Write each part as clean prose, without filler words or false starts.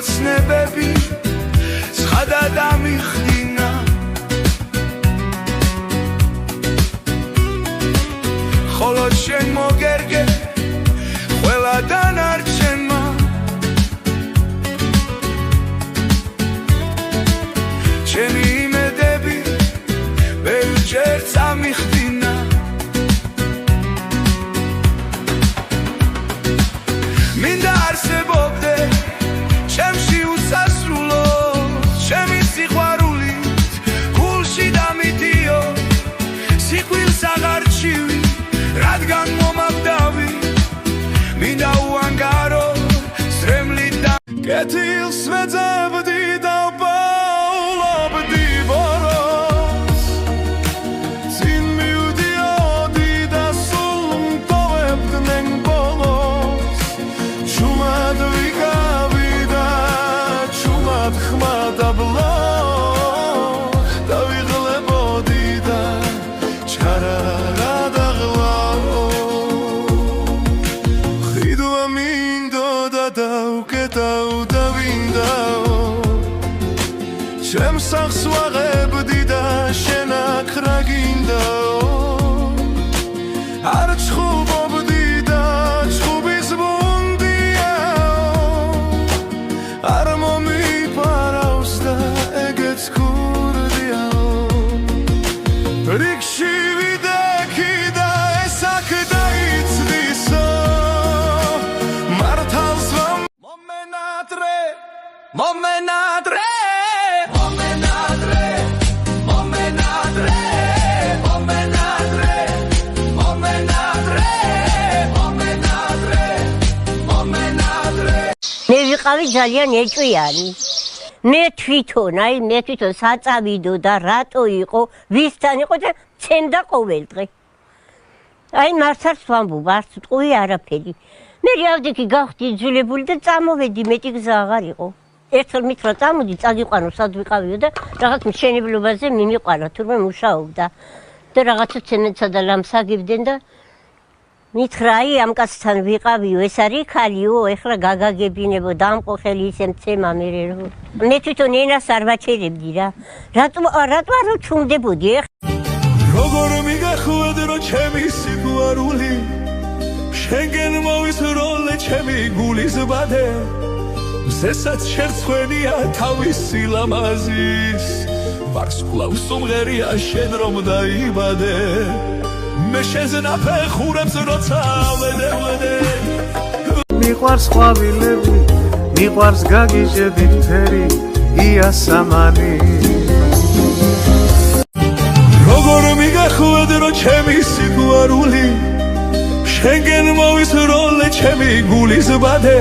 ოცნებები ცხადა დამიხდინა ხოლო შენ მოგერგე ყველა დანარჩენმა ჩემი იმედები ბევრჯერ წამიხდინა მინდა არსებობდე ჩემში უსასრულო ჩემი სიყვარულით გულში დამიდიო სიკვდილს აღარ ჩივი რადგან მომავდავი მინდა უანგარო სრემლით და კეთილს მეძებდი და ვპაულობდი ბოროს წინ მივდიოდი და სულ მტოვებდნენ ბოლოს ჩუმად ვიკავი და ჩუმად ხმა დაბლო დავიღლებოდი და ჩარა ჩემს სახს ვაღებდი და შენ აქ რა გინდაო არ ჩხუბობდი და ჩხუბის ბუნდიაო არ მომიფარავს და ეგეც ქურდიაო რიგში ვიდექი და ეს აქ დაიცდისო მართალს მომენატრე მე ვიყავი ძალიან ეჭვიანი მე თვითონ საწავიდო და რატო იყო ვისთან იყო და ცემდა ყოველ დღე აი მართალს ვამბობ არც ტყუი არაფერი მე რეალდიკი გავხდი იძულებული და წამოვედი მეტი გზა აღარ იყო ერთხელ მითხრა წამოდი წაგიყვანო სად ვიყავიო და რაღაც მშენებლობაზე მიმიყვანა თურმე მუშაობდა და რაღაცა ცემენტსა და ლამს აგებდნენ და მითხრა აი ამ კაცთან ვიყავიო ეს არის ხალიო ეხლა გაგაგებინებო დამყოხელი ისე მცემა მე თვითონ ენას არ ვაჩერებდი რა რატო არ ჩუმდებოდი როგორ მიგახვედრო ჩემი სიყვარული შენგენ მოვისროლე ჩემი გულის ბადე ზესაც შერცხვენია თავისი ლამაზის ვარსკვლავ სუმღერია შენ რომ დაიბადე მე შეზნაფე ხურებს როცა ვედე მიყვარს ყვავილები მიყვარს გაგიჟები ფერი იასამანი როგორ მიგახვედრო ჩემი სიყვარული შენგენ მოვისროლე ჩემი გულის ბადე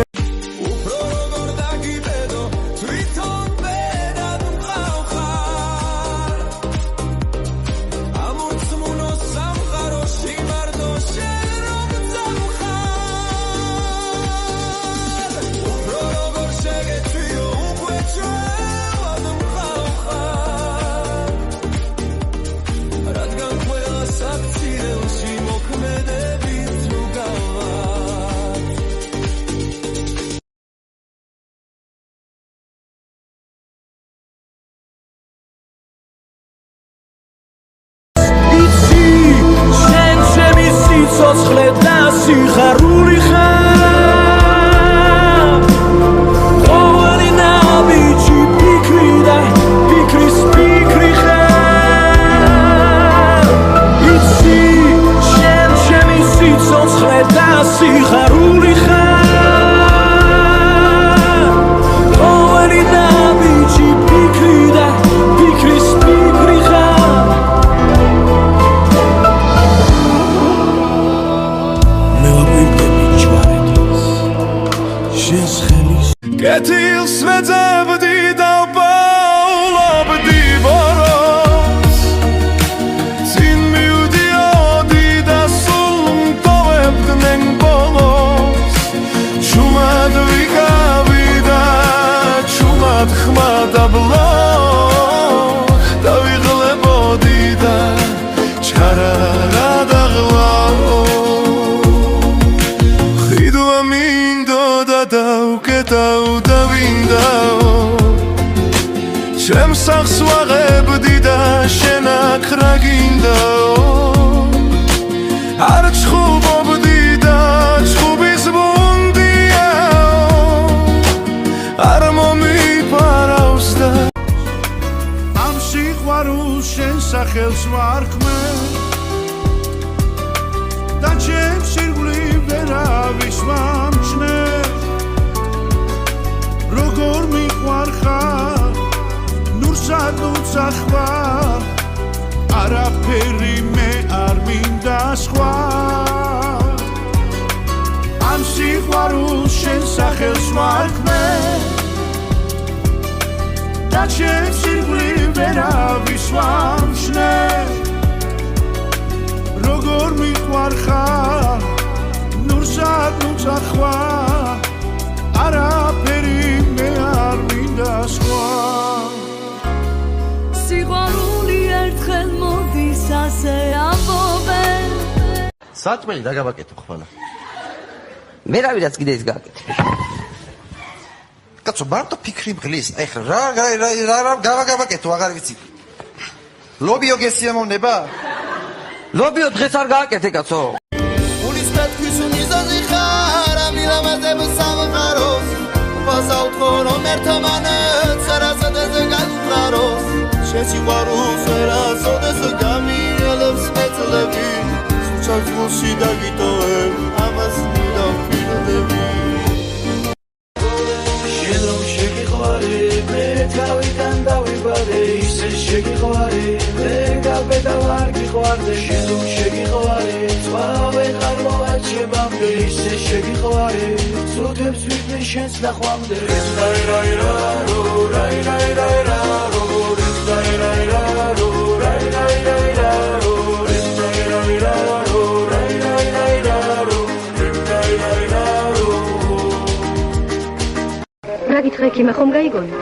კეთილს მეძებდი და ვპაულობდი ბოროს წინ მივდიოდი და სულ მტოვებდნენ ბოლოს ჩუმად ვიკავი და ჩუმად ხმა დაბლო დავიღლებოდი და ჩარა გადაღლაო მინდოდა და უკეტავდა ვინდა ჩემ სახს ვაღებდი და შენ აქ რა გინდაო არ ჩხუბობდი და ჩხუბის ბუნდიაო არ მომიფარავს და ამ სიყვარულს შენ სახელს ვარქმე და ჩემ სირგვლივ ვერავის ვამჩნე როგორ მიყვარხარ ნურსადუცა ხვალ არაფერი მე არ მინდა სხვა ამ სიყვარულს შენ სახელს ვარქმე და ჩემ სირგვლივ ვერავის ვამჩნე როგორ მიყვარხარ ნურსადუცა ხვალ არაფერი მე არ მინდა სხვა სიყვარული ერთხელ მოდის ასე ამბობენ საჭმელი დაგაბაკეთო ხოლმე მე რავიდაც კიდე ის გააკეთე კაცო მარტო ფიქრი მღლის ეხლა რა გავაკეთო აღარ ვიცი ლობიო გესიამოვნება ლობიო დღეს არ გააკეთე კაცო უნის პეთქვის უნიზაზი ხარ ამილამაზებ სამყაროს ვასაუთ ხომ ერთმანეთს არასოდეს გაგვყაროს შესიყვარულს ვერასოდეს გამიელებს მეწლები სულჩაც გულში დაგიტოვებ ამას მიდამფირდები შენ რომ შეგიყვარე მე თავიდან დავიბადე ისე შეგიყვარე მე გაბედა ვარ გიყვარდე შენ რომ შეგიყვარე წვავენ არ მოვაჩებამდე ისე შეგიყვარე წუთებს ვიდმე შენს ნახვამდე რა გითხრე ქიმა ხომ გაიგონა?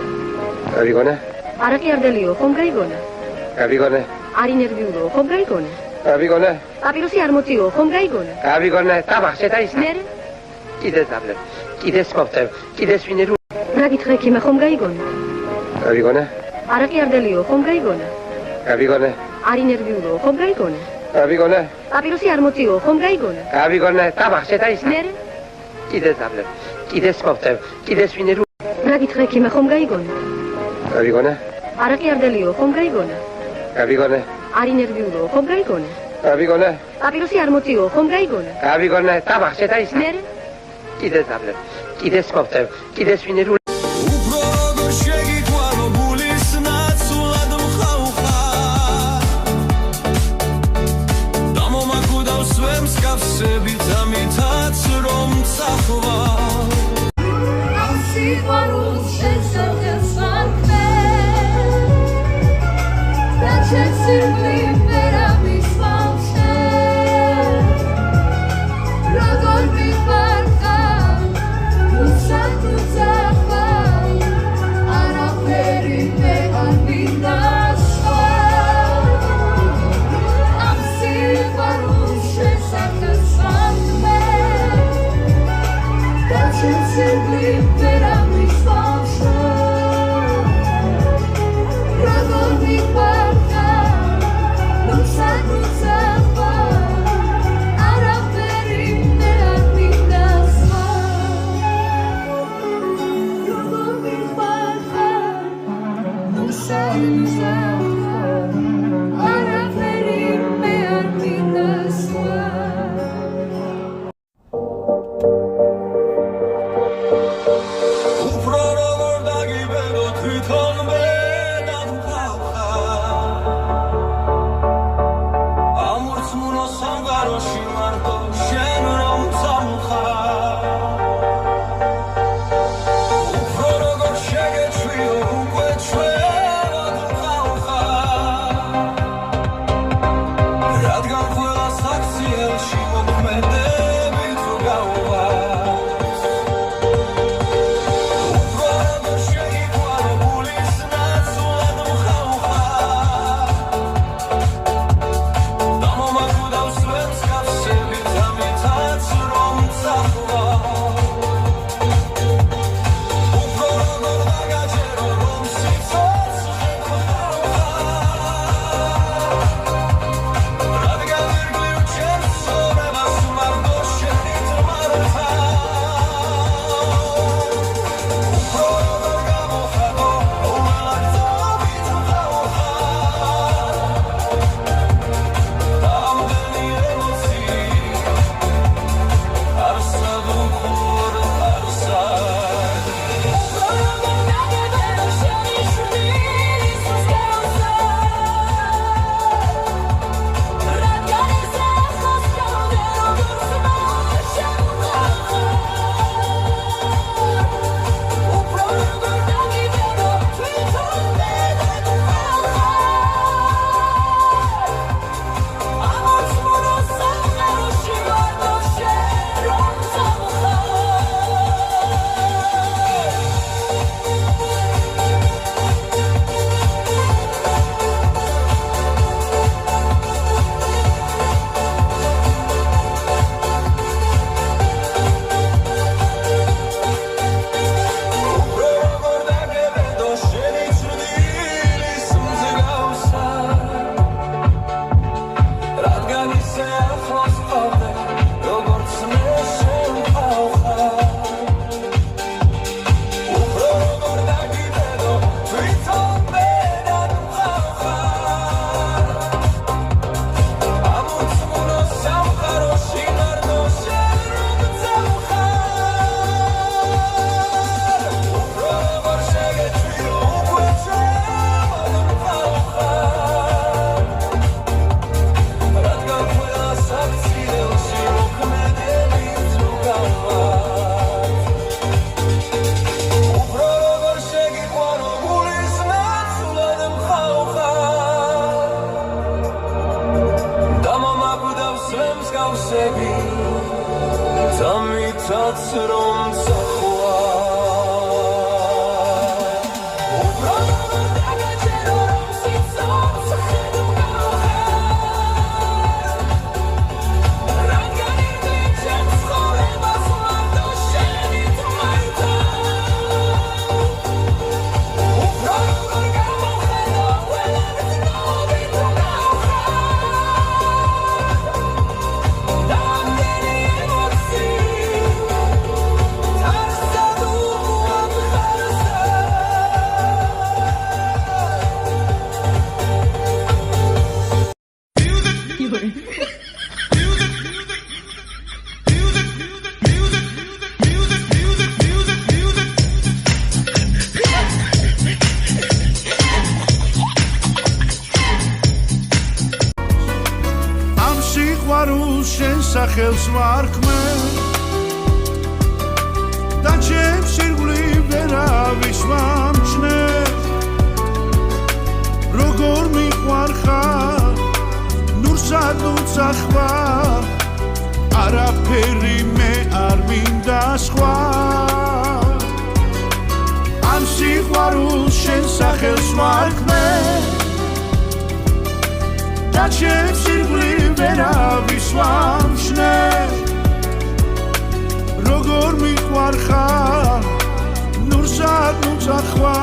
გავიგონე არაყიარდელიო ხომ გაიგონა? გავიგონე არ ინერვიულო ხომ გაიგონა? გავიგონე პაპიროსი არ მოწიო ხომ გაიგონა? გავიგონე ტაბახ შეტაისა მერე კიდე დაბლე კიდე სპორტებ კიდე სვინერუ რა გითხრე ქიმა ხომ გაიგონა? გავიგონე არაყიარდელიო ხომ გაიგონა? გავიგონე არ ინერვიულო ხომ გაიგონა? გავიგონე პაპიროსი არ მოწიო ხომ გაიგონა? გავიგონე ტაბახ შეტაისა მერე კიდე დაბლე კიდე სპორტებ კიდე სვინერუ რა გითხრე ქიმა ხომ გაიგონა? გავიგონე არაყიარდელიო ხომ გაიგონა? გავიგონე არ ინერვიულო ხომ გაიგონა? გავიგონე პაპიროსი არ მოწიო ხომ გაიგონა? გავიგონე ტაბახ შეტაისა მერე კიდე დაბლე კიდე სპორტებ კიდე სვინერუ უფრო როგორ შეგიყვანო გულის ნაცვლად მხავხარ და მომაკვდავს ვემსკაფსებით ამითაც რომ წახვარ ამ სიყვარულს შენ სახელს ვარქმე და ჩემ სირგვლივ ვერავის ვამჩნე როგორ მიყვარხარ ნურსადუცა ხვალ სახელს ვარქმე და ჩემს ირგვლივ ვერავის ვამჩნე როგორ მიყვარხარ ნურსად უცახვა არაფერი მე არ მინდა სხვა ამ სიყვარულს შენ სახელს ვარქმე და ჩემს ირგვლივ ვერავის ვამჩნე როგორ მიყვარხარ ნურსად უცახვა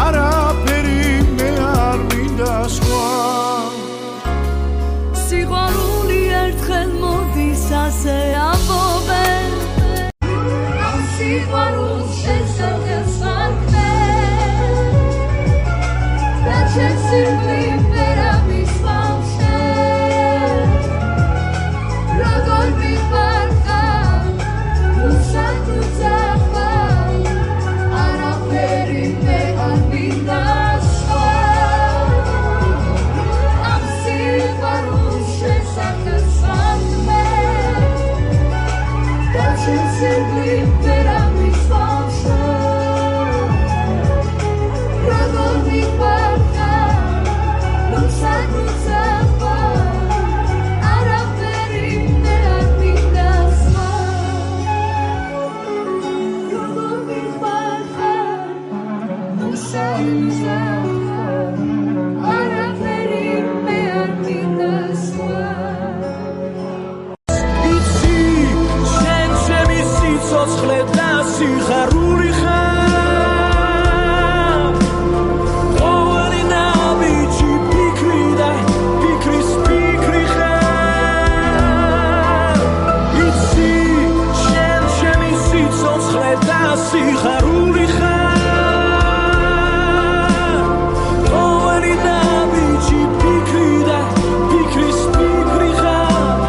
არაფერი მე არ მინდა სხვა სიყვარული ერთხელ მოდის ასე ამბობენ ამ სიყვარულს შენ სახელს ვარქმე და ჩემს ირგვლივ ვერავის ვამჩნე როგორ მიყვარხარ ნურსად უცახვა არაფერი მე არ მინდა სხვა ამ სიყვარულს შენ სახელს ვარქმე და ჩემს ირგვლივ ვერავის ვამჩნე როგორ მიყვარხარ ნურსად უცახვა არაფერი მე არ მინდა სხვა როგორ მიყვარხარ ნურსად უცახვა არაფერი მე არ მინდა სხვა იცი შენ ჩემი სიცოცხლე და სიხარული ხარ ყოველი ნაბიჯი ფიქრი და ფიქრის ფიქრი ხარ იცი შენ ჩემი სიცოცხლე და სიხარული ხარ ყოველი ნაბიჯი ფიქრი და ფიქრის ფიქრი ხარ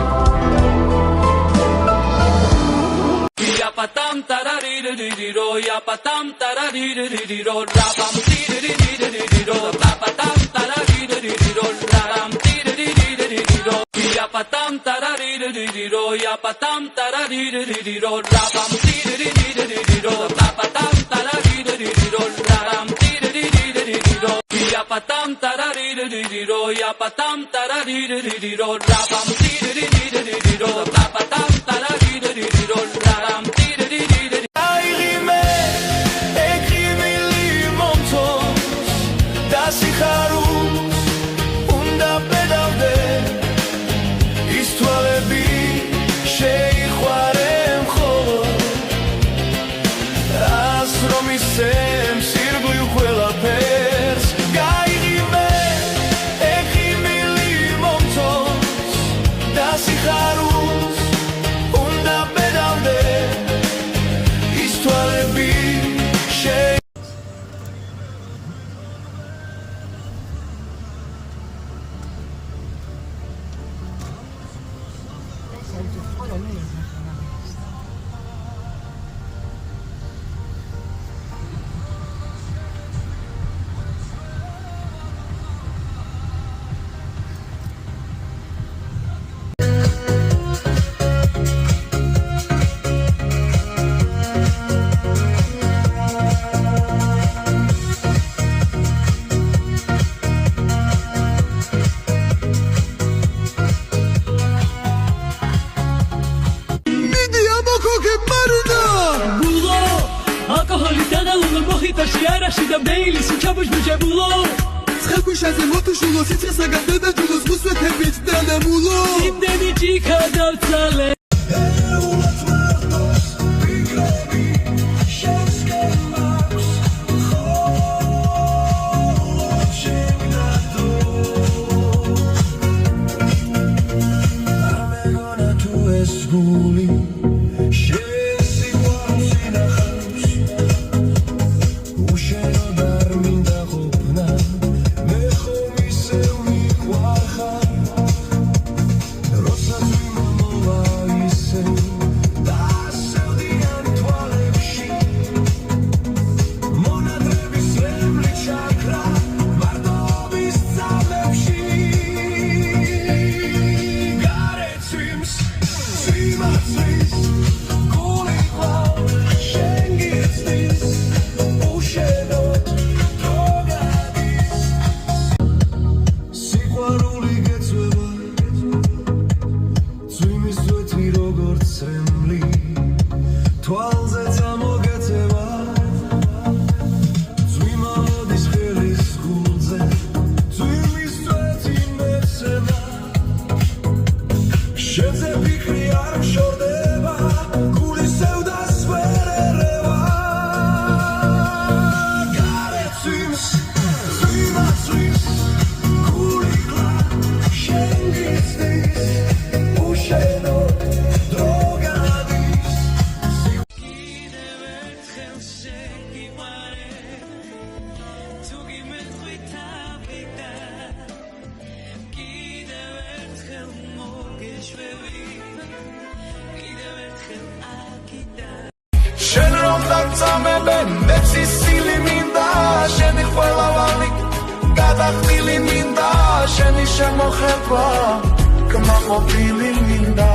Ya patam taraririro, ya patam taraririro, rapam tiriririro, la patam taraririro, ram tiriririro, ya patam taraririro, ya patam taraririro, rapam tiriririro, la patam taraririro, ram tiriririro, ya patam taraririro, ya patam taraririro, rapam tiriririro, la patam taraririro, ram tiriririro. აიღიმე ეკრი მილი მომწონს და სიხარულს უნდა პედავდე ის თვალები შეიყვარე მხოლოდ ას რომ ისემს ირგვლივ ყველაფერს გაიღიმე ეკრი მილი მომწონს და სიხარულს უნდა პედავდე ის თვალები შე Arashi da Bailey, si chabush bujabulo. ცხელქვიშაზე მოთუშულო სიცხესაგან დედაჯულოს მუსვეთებით დანამულო იმდენი ჭიქა დავწალე Rosa tu შენ რომ დაგწამებენ მეც ისილი მინდა შენი ყველავანი გადახდილი მინდა შენი შემოხება კმაყოფილი მინდა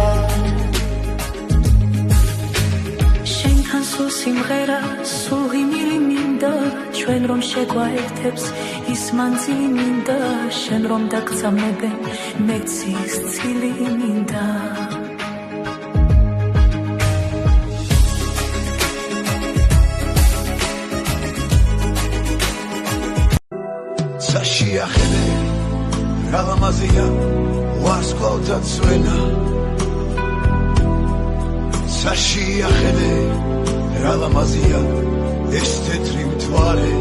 შენთან სულ სიმღერა სულ იმილი მინდა ჩვენ რომ შეგვაერთებს ის მანძილი მინდა შენ რომ დაგწამებენ მეც ის ცილი მინდა Sashiachede, Ralamazia, Warsklauta Zwena. Sashiachede, Ralamazia, Estetrim Tware.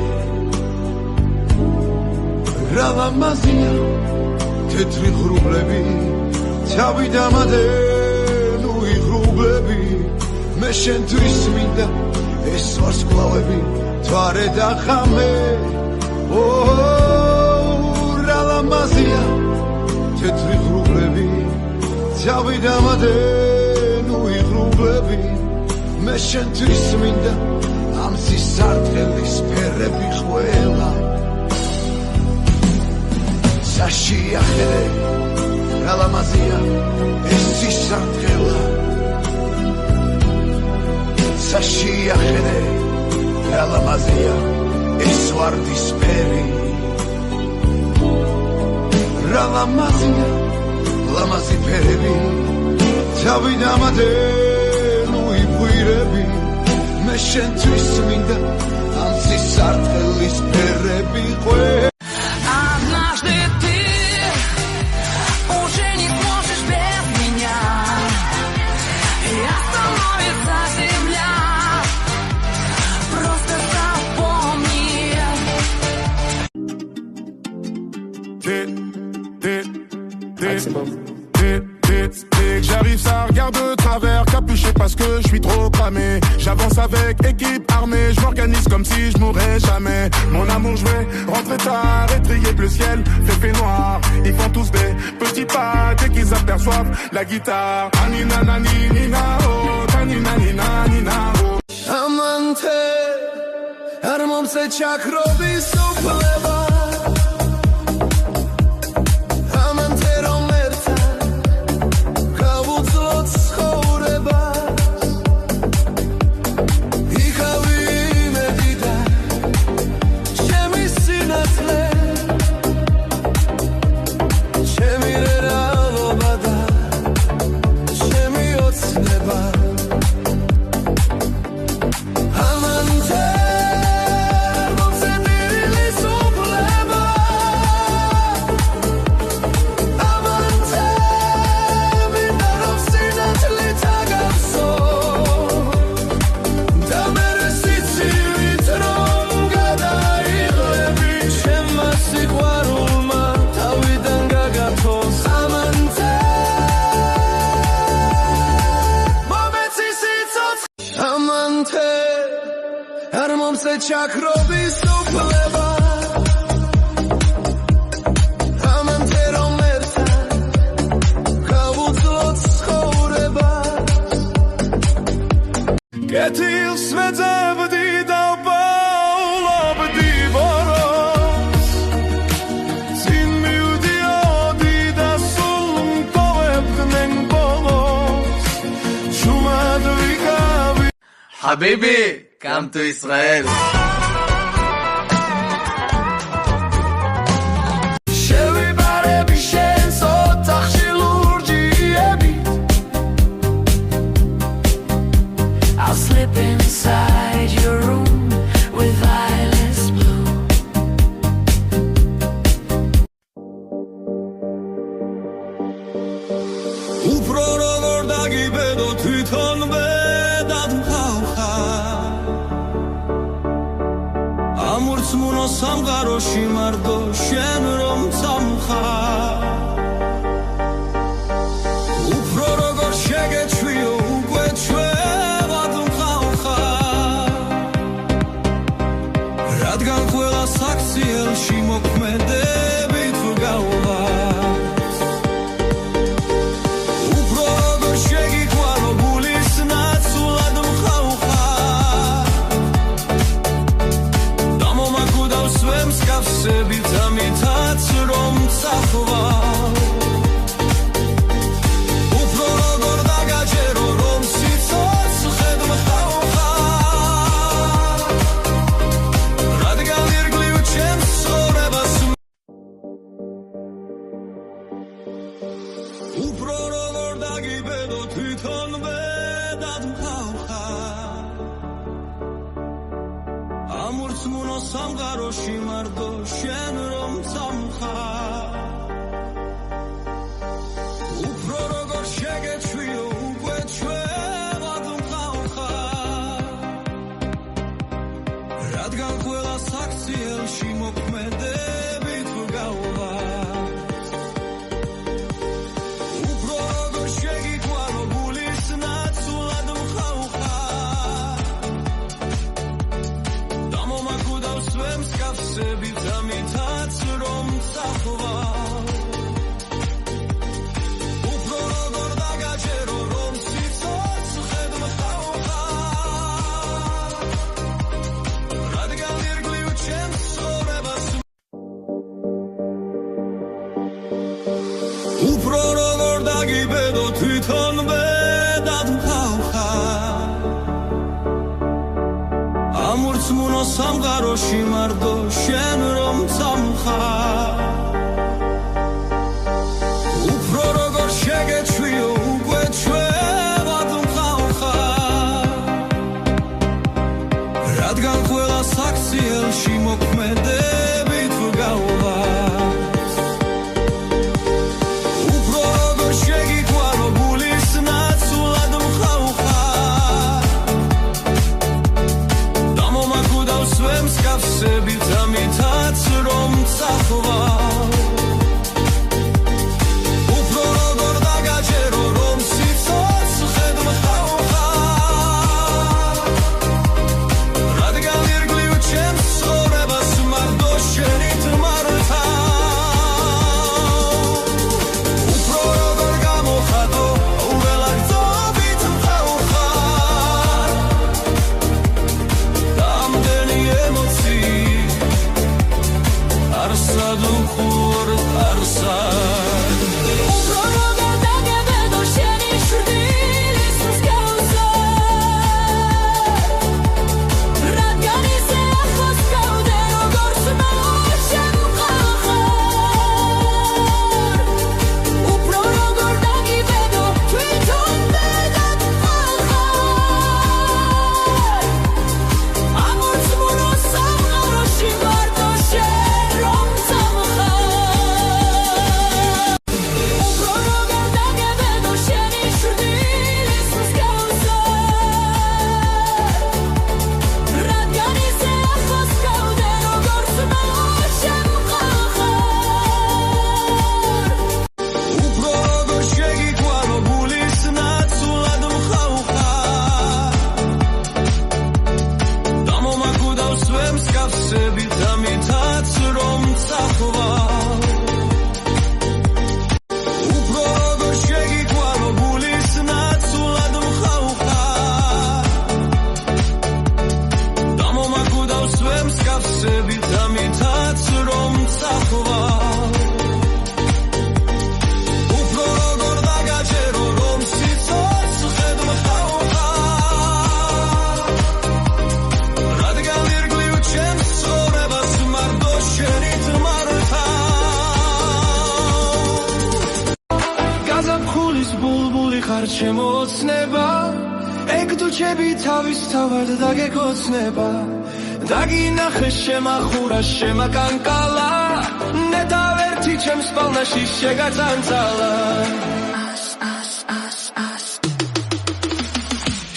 Ralamazia, Tetri Grublebi, Tabidamade, Nui Grublebi, Meshen Tuisminda, Es Warsklauebi, Tware Dachame. Ralamazia, tetri grublebi, Tabidamade, Nui grublebi, me შენთვის მინდა ამ სისარტყელის ფერები ყველა საშიახედე რალამაზია ეს სისარტყელა საშიახედე რალამაზია ეს ვარდისფერი რალამაზია ლამაზი ფერები თავიდამადე ვირები მე შენთვის მინდა ამ სისარტყელის ფერები ყვე Однажды ты уже не сможешь без меня и остановится земля просто запомни Dès que j'arrive, ça regarde de travers, capuché parce que je suis trop cramé. J'avance avec équipe armée, je m'organise comme si je mourrais jamais. Mon amour, je vais rentrer tard, étrier bleu ciel, fait noir. Ils font tous des petits pas dès qu'ils aperçoivent la guitare. Anina nani nina oh, tanina nina nina oh. Amante, armam se chakrobi supleva. Chakrobi supleva Amante romerta Kavudzlot skhoreba Ketil svedzevdi da paulabdi boros Sin miudiodi da sulum tovebdnen bolos Shumadvikavi Habibi, come to Israel. I'll slip inside your room with eyeless blue Უფრო როგორ დაგიბედო თვითონვე დადმხავხა ამურცმუნო სამყაროში მარტო შენ რომ წამხარ უფრო როგორ შეგეჩვიო უკვე ჩვევად მყავხარ რადგან ყველა საქციელში მოქმედებით ვგავართ უფრო როგორ შეგიყვანო გულის ნაცვლად მყავხარ მსგავსებით ამითაც რომ წახვალ უფრო როგორ დაგაჯერო რომ სიცოცხლე მხავხარ რადგან ირგლივ ჩემს ცხოვრებას უფრო როგორ დაგიბედო თვითონვე დადმხავხარ ამურცმუნო სამყაროში მარტო შენ რომ წამხარ უფრო როგორ შეგეჩვიო უკვე ჩვენად მყავხარ რადგან ყველა საქციელში მოქმედებით ვგავარ უფრო როგორ შეგიყვანო გულის ნაცვლად მყავხარ დამომაკვდავს ვემ მსგავსებით ამითაც რომ წახვალ უფრო როგორ დაგაჯერო რომ სიცოცხლე მხავხარ რადგან ირგლივ ჩემს ცხოვრებას უფრო როგორ დაგიბედო თვითონვე დადმხავხარ ამურცმუნო სამყაროში მარტო შენ რომ წამხარ უფრო როგორ შეგეჩვიო უკვე ჩვენად მყავხარ რადგან ყველა საქციელში მოქმედებით ვგავარ უფრო როგორ შეგიყვანო გულის ნაცვლად მყავხარ დამომაკვდავს ვემ მსგავსებით ამითაც რომ წახვალ უფრო როგორ დაგაჯერო რომ სიცოცხლე მხავხარ რადგან ირგლივ ჩემს ცხოვრებას მარტო შენით მართავ უფრო როგორ გამოხატო უველაგწობით მყავხარ ამდენი ემოციის არსად უხურ არსად უფრო როგორ დაგებედო შენი შვილის მსგავსად რადგან ისე ახლოს გავდე როგორც მოშენ მყავხარ უფრო როგორ დაგიბედო თვითონვე დადმხავხარ ამურცმუნო სამყაროში მარტო შენ რომ წამხარ უფრო როგორ დაგებედო შენი შვილის მსგავსად რადგან ისე ახლოს გავდე როგორც მოშენ მყავხარ უფრო როგორ შეგიყვანო გულის ნაცვლად მყავხარ დამომაკვდავს ვემ მსგავსებით ამითაც რომ წახვალ უფრო როგორ შეგიყვანო გულის ნაცვლად მყავხარ დამომაკვდავს ვემ მსგავსებით ამითაც რომ წახვალ უფრო როგორ დაგაჯერო რომ სიცოცხლე მხავხარ რადგან ირგლივ ჩემს ცხოვრებას მარტო შენით მართავ გაზაფხულის ბულბული ხარ ჩემო ოცნება ეგ თუჩები თავისთავად დაგეკოცნება დაგინახე შემახურა შემაკანკალა ნეტავერთი ჩემს პალნაში შეგაწანწალა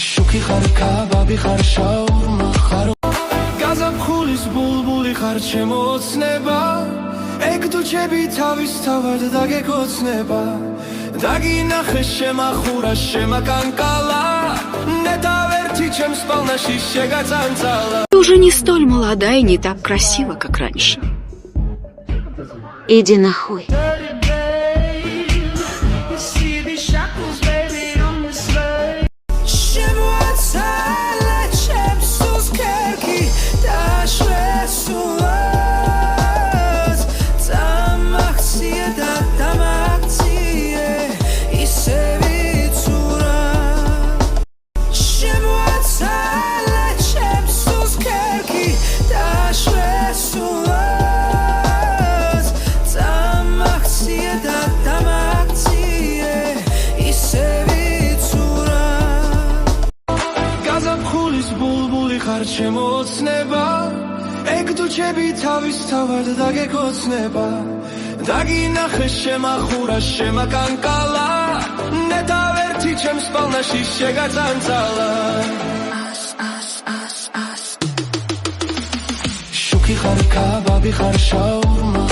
შუქი ხარ კაბაბი ხარ შაურმა ხარ გაზაფხულის ბულბული ხარ ჩემო ოცნება ეგ თუჩები თავისთავად დაგეკოცნება დაგინახე შემახურა შემაკანკალა ნეტავერთი ჩემს პალნაში შეგაწანწალა Ты уже не столь молода и не так красива, как раньше. Иди нахуй. ელჩები თავისთავად დაგეკოცნება დაგინახე შემახურა შემაკანკალა ნეტავერთი ჩემს პალნაში შეგაწანწალა შუქი ხარ კაბაბი ხარ შაურმა